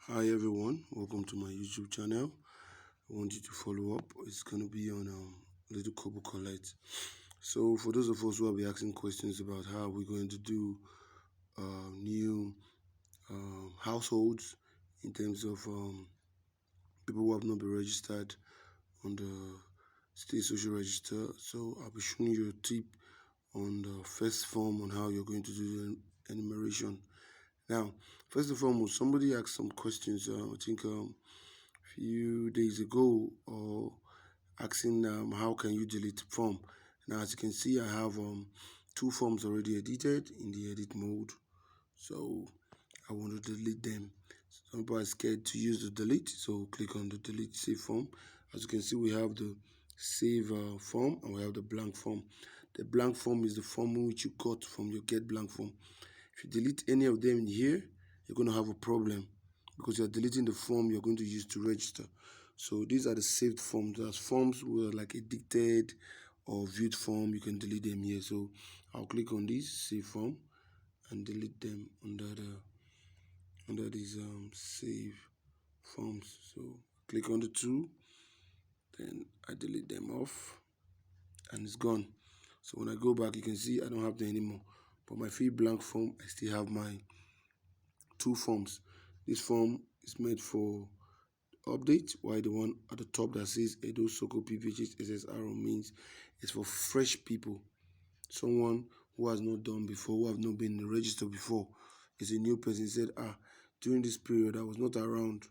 Hi everyone, welcome to my YouTube channel. I want you to follow up. It's going to be on little Kobocollect. So for those of us who will be asking questions about how we're going to do new households in terms of people who have not been registered on the state social register, so I'll be showing you a tip on the first form on how you're going to do the enumeration. Now, first and foremost, somebody asked some questions. I think few days ago, or asking how can you delete form. Now, as you can see, I have two forms already edited in the edit mode, so I want to delete them. Some people are scared to use the delete, so click on the delete save form. As you can see, we have the save form and we have the blank form. The blank form is the form which you got from your get blank form. If you delete any of them in here, you're going to have a problem because you're deleting the form you're going to use to register. So these are the saved forms. There's forms where like a dictated or viewed form, you can delete them here. So I'll click on this save form and delete them under these save forms. So click on the two, then I delete them off and it's gone. So when I go back, you can see I don't have them anymore. But my free blank form, I still have my two forms. This form is made for update, while the one at the top that says Edo Soko PPHS SSR means it's for fresh people, someone who has not done before, who have not been registered before. It's a new person said, during this period I was not around,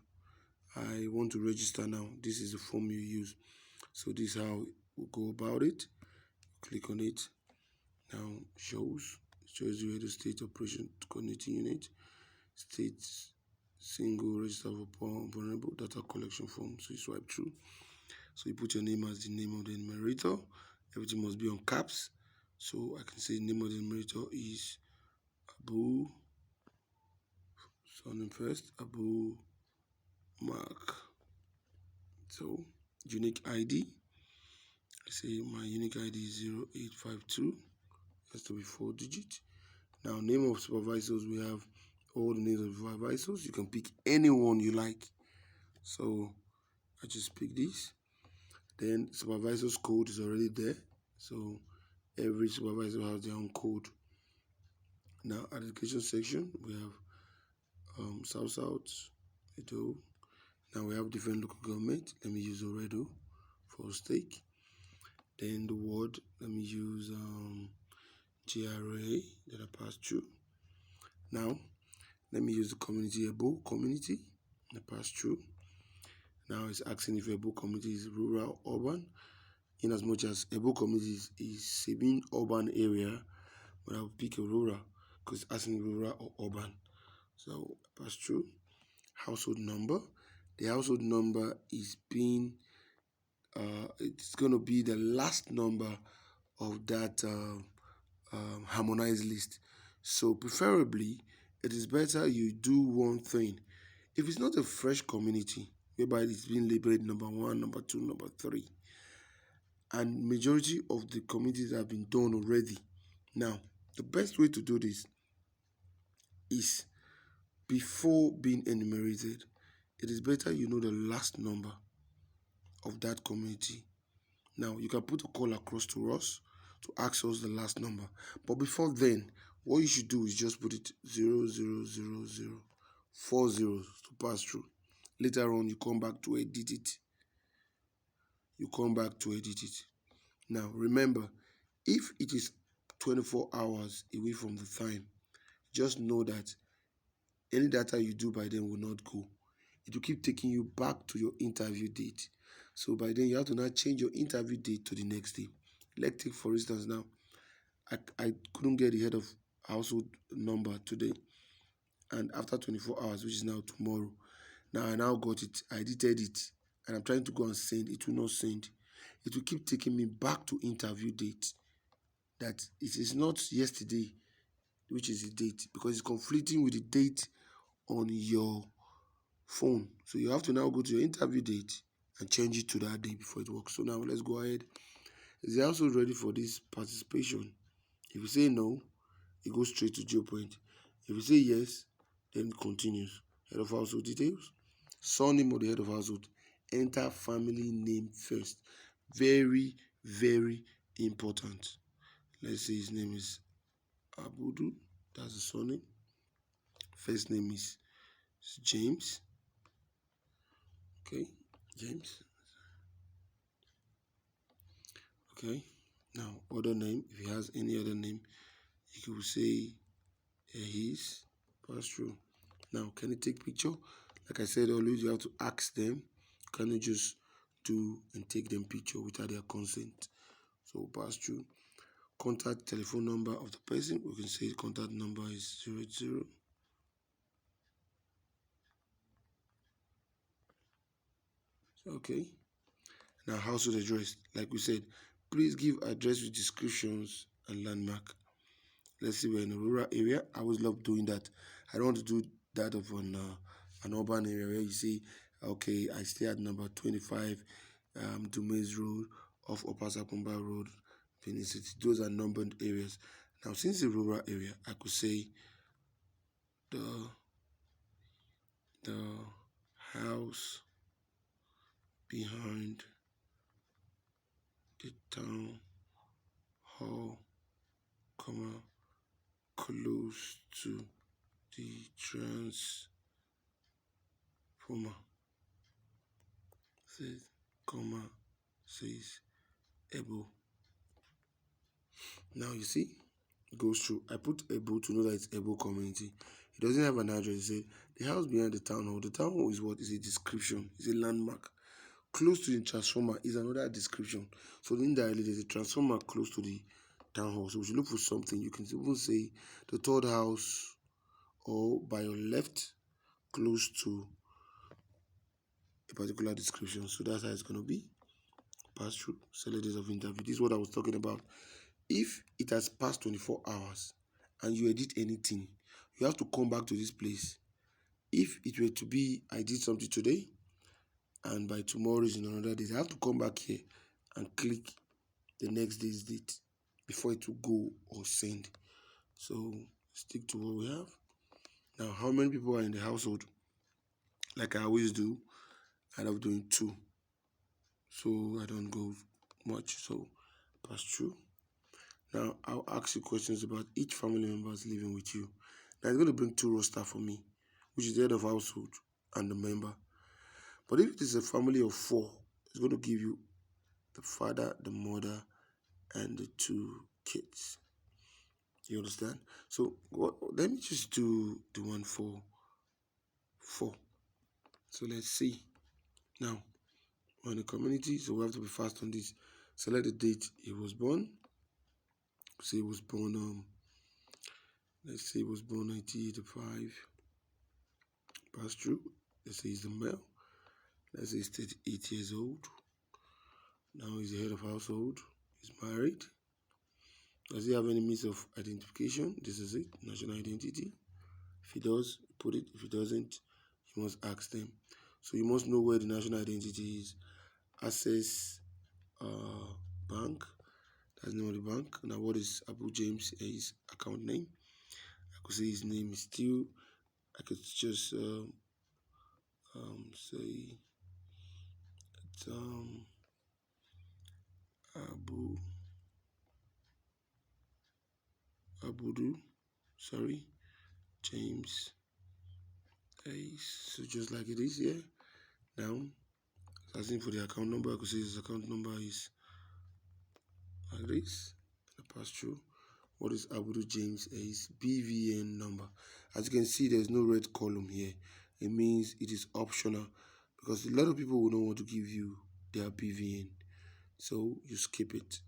I want to register now. This is the form you use. So this is how we go about it. Click on it. Now shows you the state operation coordinating unit, states single register for vulnerable data collection form. So you swipe through. So you put your name as the name of the enumerator. Everything must be on caps. So I can say name of the enumerator is Abu, surname first, Abu Mark. So unique ID. I say my unique ID is 0852. Has to be 4 digits. Now name of supervisors, we have all the names of supervisors. You can pick anyone you like. So I just pick this. Then supervisor's code is already there. So every supervisor has their own code. Now at the education section, we have South, Edo. Now we have different local government. Let me use Oredo for stake. Then the ward, let me use GRA that I passed through. Now let me use the community Ebo community that passed through. Now it's asking if Ebo community is rural or urban. In as much as Ebo community is Sabine urban area, but I'll pick a rural because it's asking rural or urban. So pass through. Household number. The household number is being it's going to be the last number of that harmonized list. So preferably it is better you do one thing. If it's not a fresh community whereby it's been labeled number 1, number 2, number 3, and majority of the communities have been done already. Now the best way to do this is before being enumerated, it is better you know the last number of that community. Now you can put a call across to us to ask us the last number, but before then, what you should do is just put it 0000 4 zeros to pass through. Later on, you come back to edit it. Now remember, if it is 24 hours away from the time, just know that any data you do by then will not go. It will keep taking you back to your interview date. So by then you have to now change your interview date to the next day. Let's take for instance now, I couldn't get the head of household number today, and after 24 hours, which is now tomorrow, now I now got it, I edited it, and I'm trying to go and send, it will not send. It will keep taking me back to interview date. That it is not yesterday, which is the date, because it's conflicting with the date on your phone. So you have to now go to your interview date and change it to that day before it works. So now let's go ahead. Is the household ready for this participation? If you say no, it goes straight to 0 point. If you say yes, then it continues. Head of household details. Surname of the head of household. Enter family name first. Very, very important. Let's say his name is Abudu. That's the surname. First name is James. Okay, James. Okay. Now, other name. If he has any other name, you could say his. Pass through. Now, can you take picture? Like I said, always you have to ask them. Can you just do and take them picture without their consent? So pass through. Contact telephone number of the person. We can say the contact number is 00. Okay. Now, household address. Like we said, please give address with descriptions and landmark. Let's say we're in a rural area. I always love doing that. I don't want to do that of an urban area where you say, okay, I stay at number 25, Dumaze Road, off Upper Sakumba Road, Benin City. Those are numbered areas. Now, since the rural area, I could say the house behind the town hall, comma, close to the transformer, says, comma, says Ebo. Now you see, it goes through. I put Ebo to know that it's Ebo community. It doesn't have an address. It says the house behind the town hall. The town hall is what? Is a description. It's a landmark. Close to the transformer is another description. So indirectly, there's a transformer close to the town hall. So if you look for something, you can even say the third house or by your left, close to a particular description. So that's how it's going to be. Pass through. Select days of interview. This is what I was talking about. If it has passed 24 hours and you edit anything, you have to come back to this place. If it were to be, I did something today, and by tomorrow is in another day, I have to come back here and click the next day's date before it will go or send. So stick to what we have. Now, how many people are in the household? Like I always do, I love doing 2. So I don't go much. So pass through. Now I'll ask you questions about each family members living with you. Now it's going to bring 2 roster for me, which is the head of household and the member. But if it is a family of 4, it's going to give you the father, the mother, and the 2 kids. You understand? So let me just do the one for 4. So let's see. Now, we're in the community, so we have to be fast on this. Select the date he was born. Say he was born, let's say he was born 1985. Pass through. Let's say he's the male. Let's say he's 38 years old. Now he's the head of household. He's married. Does he have any means of identification? This is it. National identity. If he does, put it. If he doesn't, you must ask them. So you must know where the national identity is. Access Bank. That's the name of the bank. Now what is Abu James his account name? I could say his name is still. I could just say it's Abudu, sorry, James Ace. So just like it is here. Now, asking for the account number, I could say his account number is like this. I pass through. What is Abudu James Ace BVN number? As you can see, there's no red column here. It means it is optional because a lot of people will not want to give you their BVN. So you skip it.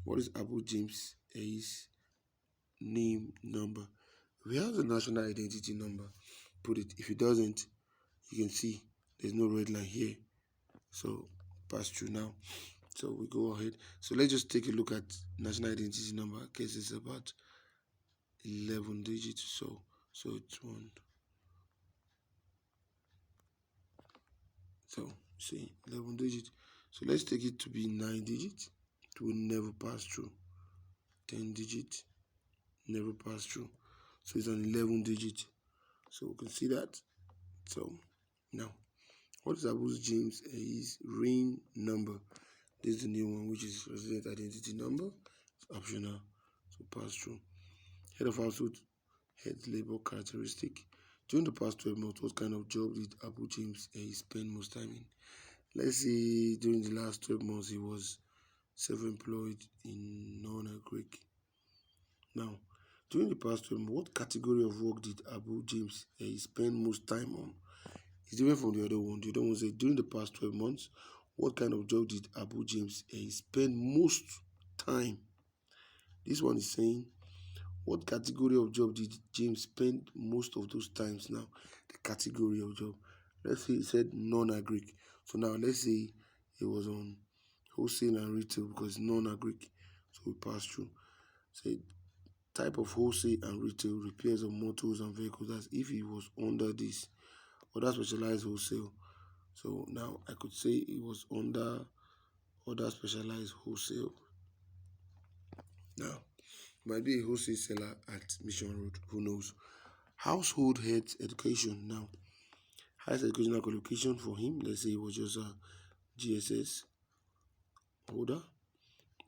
What is Abu James Ace name number? If he has a national identity number, put it. If it doesn't, you can see there's no red line here. So pass through now. So we go ahead. So let's just take a look at national identity number. Case it's about 11 digits. So it's 1. So see 11 digits. So let's take it to be 9 digits. It will never pass through. 10 digits, never pass through. So it's an 11 digit. So we can see that. So now, what is Abu James his reign number? This is the new one, which is resident identity number. It's optional, so pass through. Head of household, head labor characteristic. During the past 12 months, what kind of job did Abu James spend most time in? Let's say during the last 12 months, he was self-employed in non-Greek. Now, during the past 12 months, what category of work did Abu James spend most time on? It's different from the other one. The other one says during the past 12 months, what kind of job did Abu James spend most time? This one is saying what category of job did James spend most of those times? Now, the category of job. Let's say he said non-agric. So now let's say it was on wholesale and retail because non-agric. So we pass through. Say type of wholesale and retail repairs of motors and vehicles. That's if he was under this other specialized wholesale. So now I could say it was under other specialized wholesale. Now, might be a wholesale seller at Mission Road. Who knows? Household health education. Now, highest educational qualification for him. Let's say it was just a GSS holder.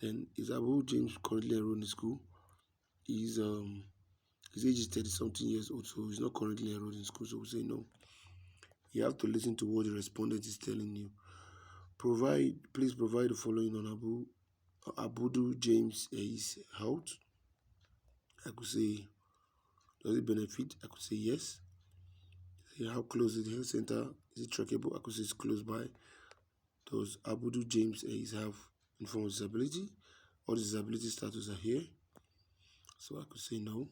Then is Abu James currently enrolled in school? He's his age is 30 something years old, so he's not currently enrolled in school. So we say no. You have to listen to what the respondent is telling you. Please provide the following on Abudu James his health. I could say, does it benefit? I could say yes. Say how close is the health center? Is it trackable? I could say it's close by. Does Abudu James his have informed disability? All the disability status are here. So I could say no.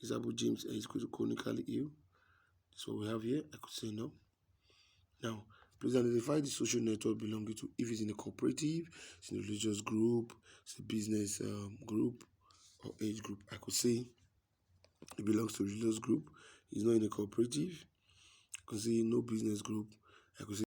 Is Abu James is chronically ill? That's what we have here. I could say no. Now, please identify the social network belonging to. If it's in a cooperative, it's in a religious group, it's a business group, or age group. I could say it belongs to a religious group. It's not in a cooperative. I could say no business group. I could say